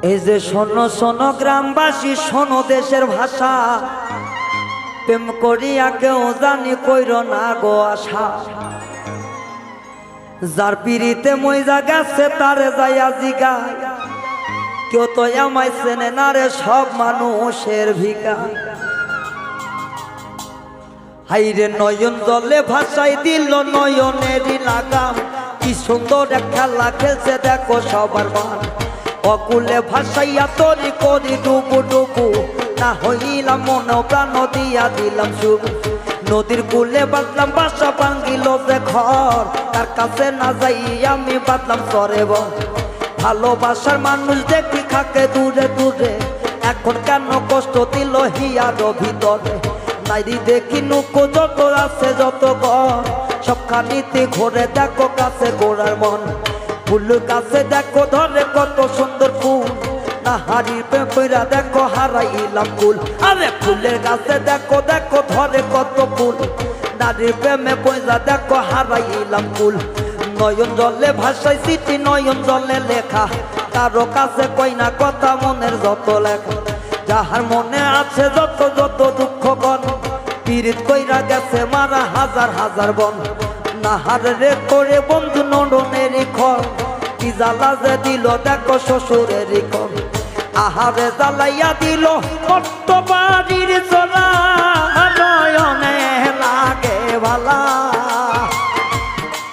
এই যে শোনো শোনো গ্রামবাসী, শোনো দেশের ভাষা, প্রেম করিয়া কেউ জানি কইর না গো আশা। যার পিড়িতে মইজা গেছে তারে যাইয়া জিগায়, কেউ তো আমায় চেনে না রে, সব মানুষের ভিকা। হাইরে নয়ন জলে ভাষাই দিল নয়নেরই লাগাম, কি সুন্দর এক খেলা খেলছে দেখো সবার মান। অকুলে ভাসাইয়া তরি করি ডুবু ডুবু, না হইলাম মন প্রাণ দিয়া দিলাম শুরু। নদীর কূলে বাঁধলাম বাসা, ভাঙ্গিল যে ঘর, তার কাছে না যাই আমি বাঁধলাম সরে বর। ভালোবাসার মানুষ দেখি খাকে দূরে দূরে, এখন কেন কষ্ট দিল হিয়ার ভিতরে। নাইরি দেখি নুকো যত আছে যত ঘর, সবখানিতে ঘুরে দেখো কাছে গোড়ার মন। ফুল কাছে দেখো ধরে কত সুন্দর ফুল, না হারির পেপরা দেখো হারাইলাম ফুল। আরে ফুলের গাছে দেখো দেখো ধরে কত ফুল, নারীর প্রেমে পয়সা দেখো হারাইলাম ফুল। নয়ন জলে ভাষায় চিঠি নয়ন জলে লেখা, কারো কাছে কই না কথা মনের যত লেখা। যাহার মনে আছে যত যত দুঃখ গণ, পীড়িত কইরা গেছে মারা হাজার হাজার বন। নাহার রে করে বন্ধু নরনের খন, কি জ্বালা যে দিল দেখো শ্বশুরের খন। আহারে জ্বালাইয়া দিল কত বাড়ির চলা, নয়নে লাগে ভালা।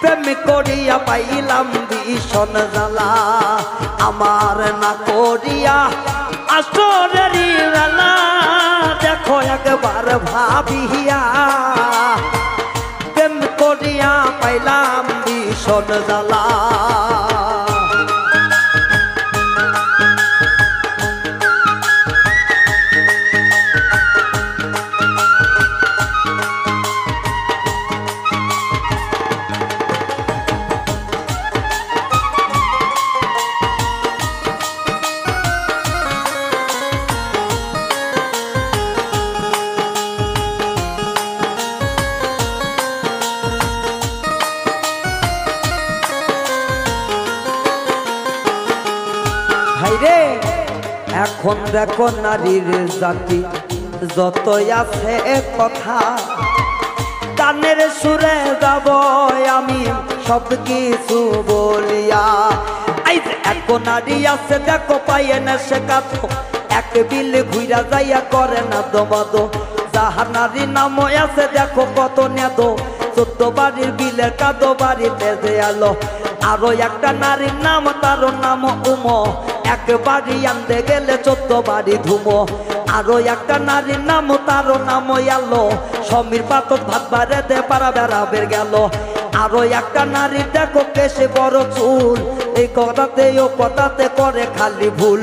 প্রেম করিয়া পাইলাম ভীষণ জ্বালা, আমার না করিয়া আসরেরই বেলা। দেখো একবার ভাবিয়া, প্রেম করিয়া পাইলাম ভীষণ জ্বালা। ভাইরে এখন দেখো নারীর জাতি যতই আছে কথা, গানের সুরে যাব আমি সব কিছু বলিয়া। এখন নারী আছে দেখো পাইয়ে না সে কাতো, এক বিলে ঘুরা যাইয়া করে না দমাদ। যাহার নারী নাম আছে দেখো কত নেদো, 14 বাড়ির বিলের কাদো বাড়িতে যে আলো। আরো একটা নারীর নাম তার নাম উমো, একবারই আনতে গেলে 14 বাড়ি ধুমো। আরো একটা নারীর নাম তার নাম আলো, সমীর পাতত ভাত বাড়ে দে পারা বেড়াবের গেল। আরো একটা নারী দেখো কেসে বড় চুল, এই কথাতে ও কথাতে করে খালি ভুল।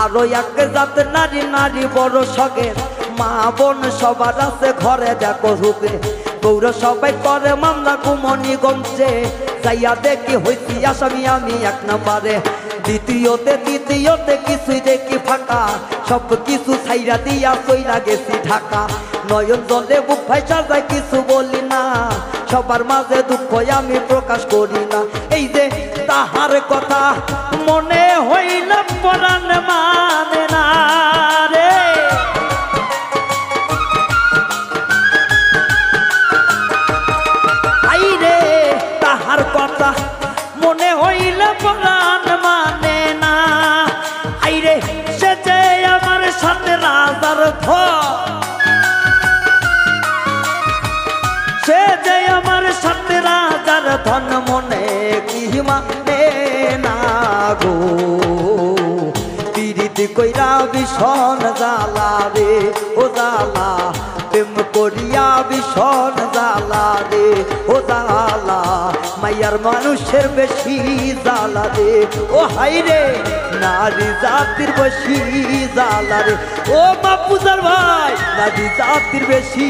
আরো এক জাত নারী নারী বড় সগের, মা বোন সবার আছে ঘরে দেখো ঢুকে। গৌর সবাই করে মামলা কুমনিগঞ্জে, যাইয়া দেখি হইছি আসামি আমি 1 নম্বরে। দ্বিতীয়তে কিছুই দেখি ফাঁকা, সব কিছু ছাইরা দিয়া চইলা গেছি ঢাকা। নয়ন জলে বুক ভাইসা যায় কিছু বলি না, সবার মাঝে দুঃখ আমি প্রকাশ করি না। এই যে তাহার কথা মনে হইল পরাণ মানে না রে। আইরে তাহার কথা মনে হইল পরাণ মানে না। আইরে সে যে আমার সাথে রাজার ধন, সে যে আমার সাথে রাজার ধন, মনে কি মানে না গো। পিরিতি কইরা ভীষণ জ্বালা রে ও জ্বালা, প্রেম করিয়া ভীষণ জ্বালা রে ও জ্বালা। মাইয়ার মানুষের বেশি জ্বালা রে ও হাইরে, নারী জাতির বেশি জ্বালা রে ও বাপুজার ভাই। নারী জাতির বেশি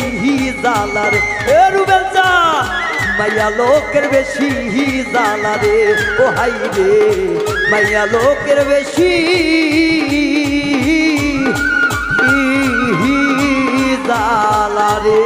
জ্বালা রে এ রুবেল চা, মাইয়া লোকের বেশি জ্বালা রে ও হাইরে, মাইয়া লোকের বেশি জ্বালা রে।